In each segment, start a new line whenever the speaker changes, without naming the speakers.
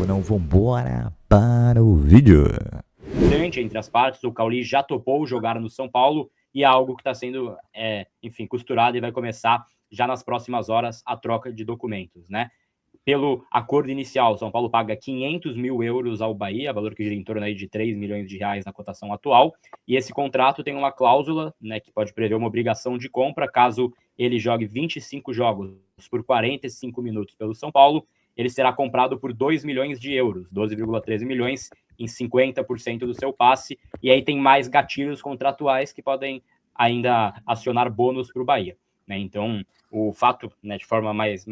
ou não, vambora para o vídeo.
Entre as partes, o Cauli já topou jogar no São Paulo e é algo que está sendo, enfim, costurado e vai começar já nas próximas horas a troca de documentos, né? Pelo acordo inicial, o São Paulo paga 500 mil euros ao Bahia, valor que gira em torno aí de 3 milhões de reais na cotação atual, e esse contrato tem uma cláusula, né, que pode prever uma obrigação de compra caso ele jogue 25 jogos por 45 minutos pelo São Paulo, ele será comprado por 2 milhões de euros, 12,13 milhões em 50% do seu passe, e aí tem mais gatilhos contratuais que podem ainda acionar bônus para o Bahia, né? Então, o fato, né, de forma mais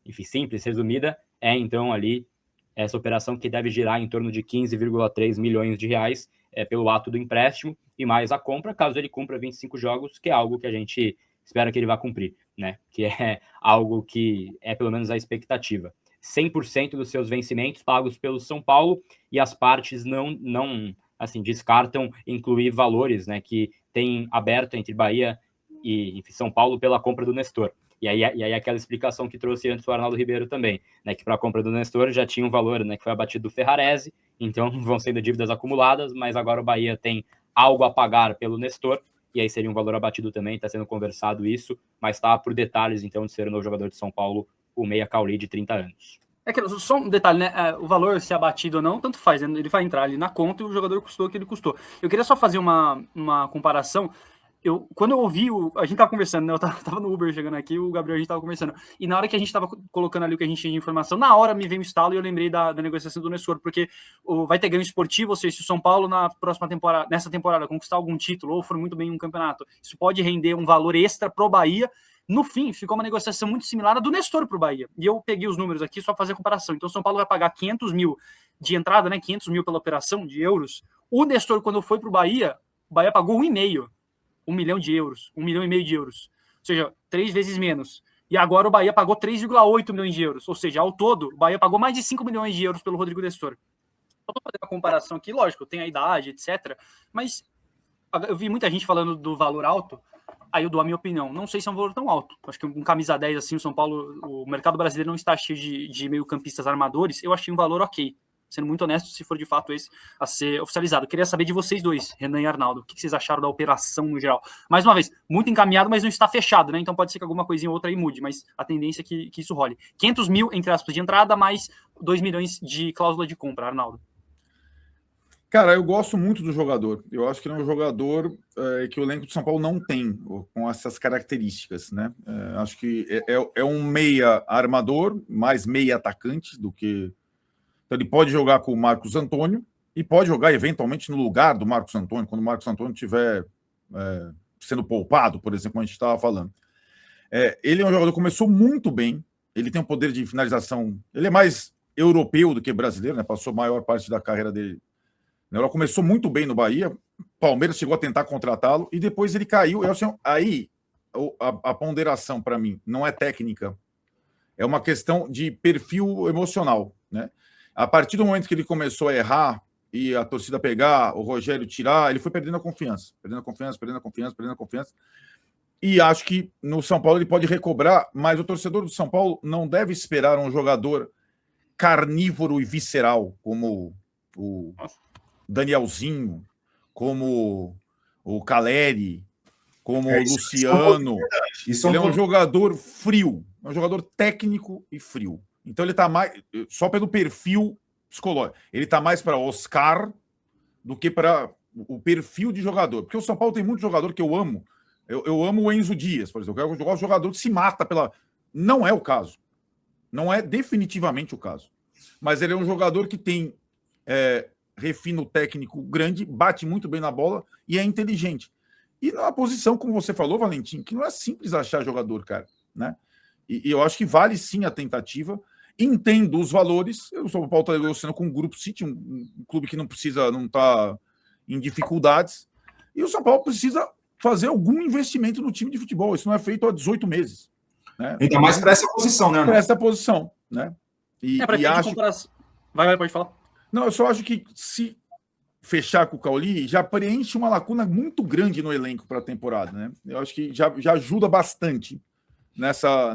enfim, simples, resumida, é então ali essa operação que deve girar em torno de 15,3 milhões de reais pelo ato do empréstimo e mais a compra, caso ele cumpra 25 jogos, que é algo que a gente espera que ele vá cumprir, né? Que é algo que é pelo menos a expectativa. 100% dos seus vencimentos pagos pelo São Paulo e as partes não assim, descartam incluir valores, né, que tem aberto entre Bahia e São Paulo pela compra do Nestor. E aí aquela explicação que trouxe antes o Arnaldo Ribeiro também, né, que para a compra do Nestor já tinha um valor, né, que foi abatido do Ferrarese, então vão sendo dívidas acumuladas, mas agora o Bahia tem algo a pagar pelo Nestor, e aí seria um valor abatido também, está sendo conversado isso, mas está por detalhes, então, de ser o novo jogador de São Paulo, o Meia Cauli, de 30 anos.
É que só um detalhe, né? O valor, se abatido ou não, tanto faz, né? Ele vai entrar ali na conta e o jogador custou o que ele custou. Eu queria só fazer uma comparação. Quando eu ouvi, a gente tava conversando, né? Eu tava no Uber chegando aqui, o Gabriel, a gente tava conversando. E na hora que a gente tava colocando ali o que a gente tinha de informação, na hora me veio um estalo e eu lembrei da negociação do Nestor, porque vai ter ganho esportivo, ou seja, se o São Paulo nessa temporada conquistar algum título ou for muito bem em um campeonato, isso pode render um valor extra pro Bahia. No fim, ficou uma negociação muito similar à do Nestor para o Bahia. E eu peguei os números aqui só para fazer a comparação. Então, o São Paulo vai pagar 500 mil de entrada, né? 500 mil pela operação de euros. O Nestor, quando foi para o Bahia pagou 1,5. 1 milhão de euros. 1,5 milhão de euros. Ou seja, 3 vezes menos. E agora o Bahia pagou 3,8 milhões de euros. Ou seja, ao todo, o Bahia pagou mais de 5 milhões de euros pelo Rodrigo Nestor. Só para fazer uma comparação aqui, lógico, tem a idade, etc. Mas eu vi muita gente falando do valor alto. Aí eu dou a minha opinião. Não sei se é um valor tão alto. Acho que um camisa 10, assim, o São Paulo, o mercado brasileiro não está cheio de meio-campistas armadores. Eu achei um valor ok. Sendo muito honesto, se for de fato esse a ser oficializado. Eu queria saber de vocês dois, Renan e Arnaldo. O que vocês acharam da operação no geral? Mais uma vez, muito encaminhado, mas não está fechado, né? Então pode ser que alguma coisinha ou outra aí mude, mas a tendência é que isso role. 500 mil, entre aspas, de entrada, mais 2 milhões de cláusula de compra, Arnaldo.
Cara, eu gosto muito do jogador. Eu acho que ele é um jogador que o elenco de São Paulo não tem com essas características, né? Acho que é um meia armador, mais meia atacante do que... Então ele pode jogar com o Marcos Antônio e pode jogar eventualmente no lugar do Marcos Antônio, quando o Marcos Antônio estiver sendo poupado, por exemplo, como a gente estava falando. Ele é um jogador que começou muito bem, ele tem um poder de finalização, ele é mais europeu do que brasileiro, né? Passou a maior parte da carreira dele. Ela começou muito bem no Bahia, Palmeiras chegou a tentar contratá-lo e depois ele caiu. Aí a ponderação para mim não é técnica, é uma questão de perfil emocional, né? A partir do momento que ele começou a errar e a torcida pegar, o Rogério tirar, ele foi perdendo a confiança. E acho que no São Paulo ele pode recobrar, mas o torcedor do São Paulo não deve esperar um jogador carnívoro e visceral como o Danielzinho, como o Caleri, como o Luciano. Ele é um jogador frio, é um jogador técnico e frio. Então ele está mais, só pelo perfil psicológico, ele está mais para Oscar do que para o perfil de jogador. Porque o São Paulo tem muito jogador que eu amo. Eu amo o Enzo Dias, por exemplo. Eu gosto de jogador que se mata pela... Não é o caso. Não é definitivamente o caso. Mas ele é um jogador que tem... refino técnico grande, bate muito bem na bola e é inteligente. E na posição, como você falou, Valentim, que não é simples achar jogador, cara, né? E eu acho que vale sim a tentativa. Entendo os valores. O São Paulo está negociando com o Grupo City, um clube que não está em dificuldades. E o São Paulo precisa fazer algum investimento no time de futebol. Isso não é feito há 18 meses. Né?
Ainda mais para essa posição, né, Arnaldo?
Para essa posição, né?
Vai, pode falar.
Não, eu só acho que se fechar com o Cauli, já preenche uma lacuna muito grande no elenco para a temporada, né? Eu acho que já ajuda bastante nessa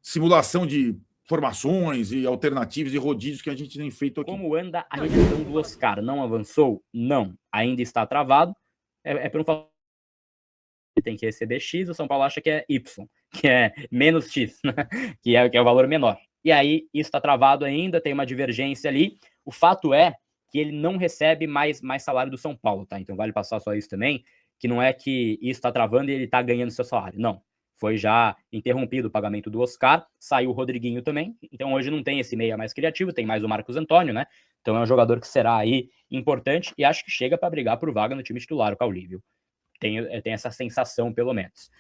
simulação de formações e alternativas e rodízios que a gente tem feito aqui.
Como anda a revisão do Oscar? Não avançou? Não. Ainda está travado. Para não falar que tem que receber X, o São Paulo acha que é Y, que é menos X, né? que é o valor menor. E aí, isso está travado ainda, tem uma divergência ali. O fato é que ele não recebe mais salário do São Paulo, tá? Então vale passar só isso também, que não é que isso está travando e ele está ganhando seu salário. Não. Foi já interrompido o pagamento do Oscar, saiu o Rodriguinho também, então hoje não tem esse meia mais criativo, tem mais o Marcos Antônio, né? Então é um jogador que será aí importante e acho que chega para brigar por vaga no time titular, o Cauli, viu? Tem essa sensação, pelo menos.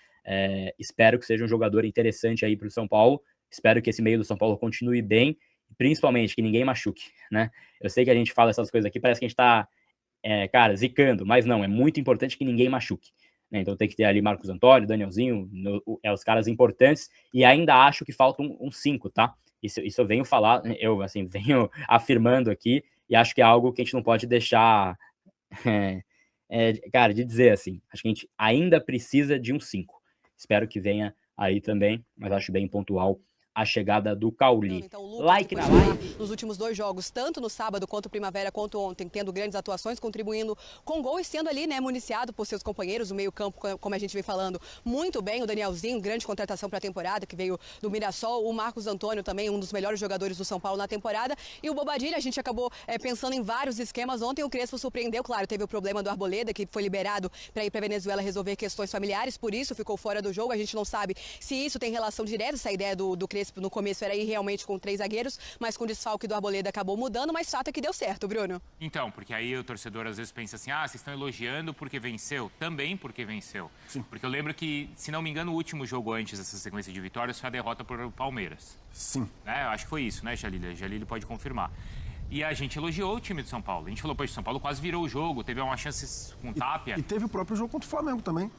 Espero que seja um jogador interessante aí para o São Paulo, espero que esse meio do São Paulo continue bem, principalmente que ninguém machuque, né? Eu sei que a gente fala essas coisas aqui, parece que a gente tá, cara, zicando, mas não, é muito importante que ninguém machuque. Então tem que ter ali Marcos Antônio, Danielzinho, os caras importantes, e ainda acho que falta um 5, tá? Isso eu venho falar, eu assim, venho afirmando aqui, e acho que é algo que a gente não pode deixar, cara, de dizer assim, acho que a gente ainda precisa de um 5. Espero que venha aí também, mas acho bem pontual a chegada do Cauli.
Então, o Lucas,
like na live.
Nos últimos 2 jogos, tanto no sábado quanto o Primavera, quanto ontem, tendo grandes atuações, contribuindo com gol e sendo ali, né, municiado por seus companheiros, o meio-campo, como a gente vem falando, muito bem. O Danielzinho, grande contratação para a temporada, que veio do Mirassol. O Marcos Antônio também, um dos melhores jogadores do São Paulo na temporada. E o Bobadilha, a gente acabou pensando em vários esquemas. Ontem o Crespo surpreendeu, claro, teve o problema do Arboleda, que foi liberado para ir para Venezuela resolver questões familiares, por isso ficou fora do jogo. A gente não sabe se isso tem relação direta, essa ideia do Crespo no começo era ir realmente com 3 zagueiros, mas com o desfalque do Arboleda acabou mudando, mas fato é que deu certo, Bruno.
Então, porque aí o torcedor às vezes pensa assim, vocês estão elogiando porque venceu? Também porque venceu. Sim. Porque eu lembro que, se não me engano, o último jogo antes dessa sequência de vitórias foi a derrota por Palmeiras.
Sim.
Eu acho que foi isso, né, Jalília? Jalília pode confirmar. E a gente elogiou o time do São Paulo. A gente falou, poxa, o São Paulo quase virou o jogo, teve uma chance com Tapia.
E teve o próprio jogo contra o Flamengo também.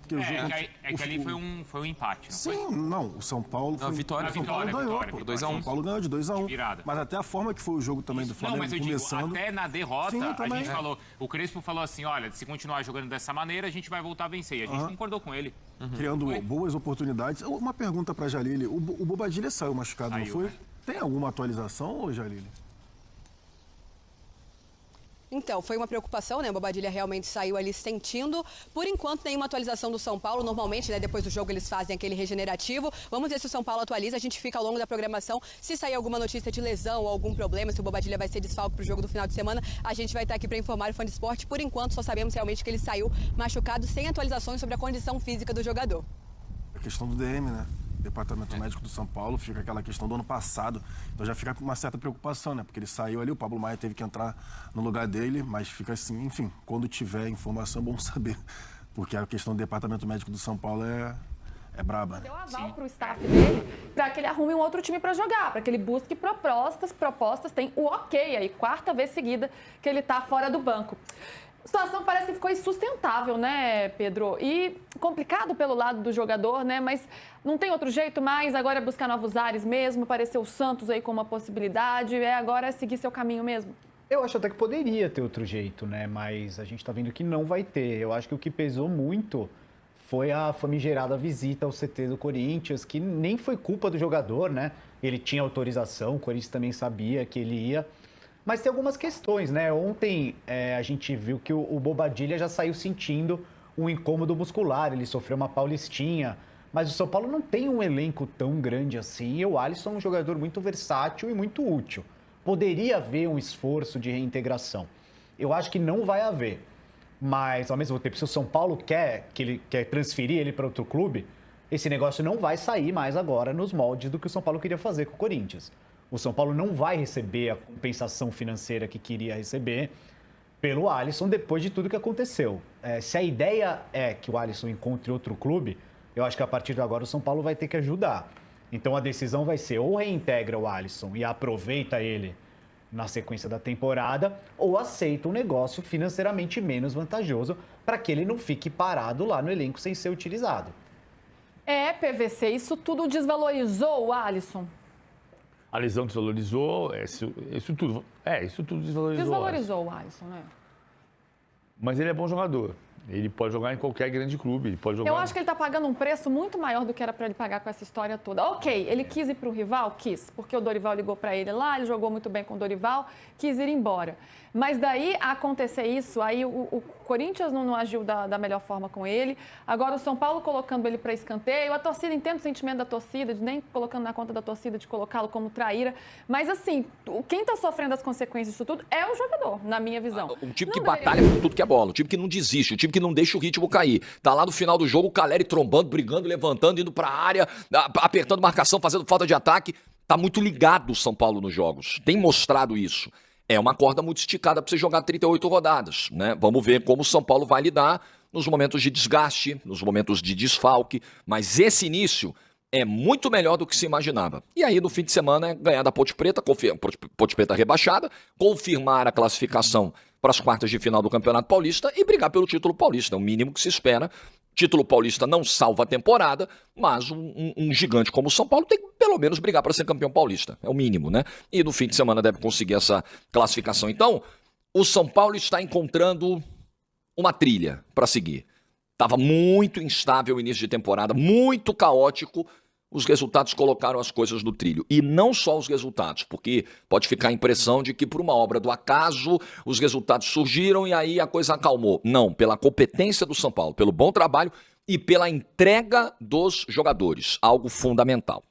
Que ali foi um empate, não foi?
Sim, não. O São Paulo foi...
Vitória.
O São Paulo ganhou, pô.
2-1.
O São Paulo ganhou de 2-1.
Virada.
Mas até a forma que foi o jogo também do Flamengo começando...
Digo, até na derrota,
Sim,
a gente falou... O Crespo falou assim, olha, se continuar jogando dessa maneira, a gente vai voltar a vencer. E a gente concordou com ele.
Criando boas oportunidades. Uma pergunta pra Jalília. O Bobadilha saiu machucado, não foi?
Né?
Tem alguma atualização, Jalília?
Então, foi uma preocupação, né? O Bobadilha realmente saiu ali sentindo. Por enquanto, nenhuma atualização do São Paulo. Normalmente, né, depois do jogo, eles fazem aquele regenerativo. Vamos ver se o São Paulo atualiza. A gente fica ao longo da programação. Se sair alguma notícia de lesão ou algum problema, se o Bobadilha vai ser desfalque para o jogo do final de semana, a gente vai estar aqui para informar o Fã de Esporte. Por enquanto, só sabemos realmente que ele saiu machucado, sem atualizações sobre a condição física do jogador.
A questão do DM, né? Departamento Médico do São Paulo, fica aquela questão do ano passado. Então já fica com uma certa preocupação, né? Porque ele saiu ali, o Pablo Maia teve que entrar no lugar dele, mas fica assim, enfim, quando tiver informação, é bom saber. Porque a questão do Departamento Médico do São Paulo é braba, né?
Deu aval para o staff dele para que ele arrume um outro time para jogar, para que ele busque propostas, tem o ok aí, 4ª vez seguida que ele está fora do banco. A situação parece que ficou insustentável, né, Pedro? E complicado pelo lado do jogador, né? Mas não tem outro jeito mais, agora é buscar novos ares mesmo, apareceu o Santos aí como uma possibilidade, agora é seguir seu caminho mesmo?
Eu acho até que poderia ter outro jeito, né? Mas a gente tá vendo que não vai ter. Eu acho que o que pesou muito foi a famigerada visita ao CT do Corinthians, que nem foi culpa do jogador, né? Ele tinha autorização, o Corinthians também sabia que ele ia. Mas tem algumas questões, né? Ontem a gente viu que o Bobadilha já saiu sentindo um incômodo muscular, ele sofreu uma paulistinha, mas o São Paulo não tem um elenco tão grande assim, e o Alisson é um jogador muito versátil e muito útil. Poderia haver um esforço de reintegração. Eu acho que não vai haver, mas ao mesmo tempo, se o São Paulo quer transferir ele para outro clube, esse negócio não vai sair mais agora nos moldes do que o São Paulo queria fazer com o Corinthians. O São Paulo não vai receber a compensação financeira que queria receber pelo Alisson depois de tudo que aconteceu. Se a ideia é que o Alisson encontre outro clube, eu acho que a partir de agora o São Paulo vai ter que ajudar. Então a decisão vai ser ou reintegra o Alisson e aproveita ele na sequência da temporada, ou aceita um negócio financeiramente menos vantajoso para que ele não fique parado lá no elenco sem ser utilizado.
PVC, isso tudo desvalorizou o Alisson?
A lesão desvalorizou, isso tudo desvalorizou.
Desvalorizou o Alisson, né?
Mas ele é bom jogador. Ele pode jogar em qualquer grande clube, ele pode jogar...
Eu acho que ele está pagando um preço muito maior do que era para ele pagar com essa história toda. Ok, ele quis ir para o rival? Quis, porque o Dorival ligou para ele lá, ele jogou muito bem com o Dorival, quis ir embora. Mas daí a acontecer isso, aí o Corinthians não agiu da melhor forma com ele. Agora o São Paulo colocando ele para escanteio. A torcida, entende o sentimento da torcida, de nem colocando na conta da torcida, de colocá-lo como traíra. Mas assim, quem está sofrendo as consequências disso tudo é o jogador, na minha visão.
Um time que batalha por tudo que é bola, um time que não desiste, um time que não deixa o ritmo cair. Tá lá no final do jogo, o Caleri trombando, brigando, levantando, indo pra área, apertando marcação, fazendo falta de ataque. Tá muito ligado o São Paulo nos jogos. Tem mostrado isso. É uma corda muito esticada para você jogar 38 rodadas, né? Vamos ver como o São Paulo vai lidar nos momentos de desgaste, nos momentos de desfalque, mas esse início é muito melhor do que se imaginava. E aí, no fim de semana, é ganhar da Ponte Preta, Ponte Preta rebaixada, confirmar a classificação para as quartas de final do Campeonato Paulista e brigar pelo título paulista, é o mínimo que se espera. Título paulista não salva a temporada, mas um gigante como o São Paulo tem que pelo menos brigar para ser campeão paulista. É o mínimo, né? E no fim de semana deve conseguir essa classificação. Então, o São Paulo está encontrando uma trilha para seguir. Estava muito instável o início de temporada, muito caótico. Os resultados colocaram as coisas no trilho. E não só os resultados, porque pode ficar a impressão de que por uma obra do acaso os resultados surgiram e aí a coisa acalmou. Não, pela competência do São Paulo, pelo bom trabalho e pela entrega dos jogadores. Algo fundamental.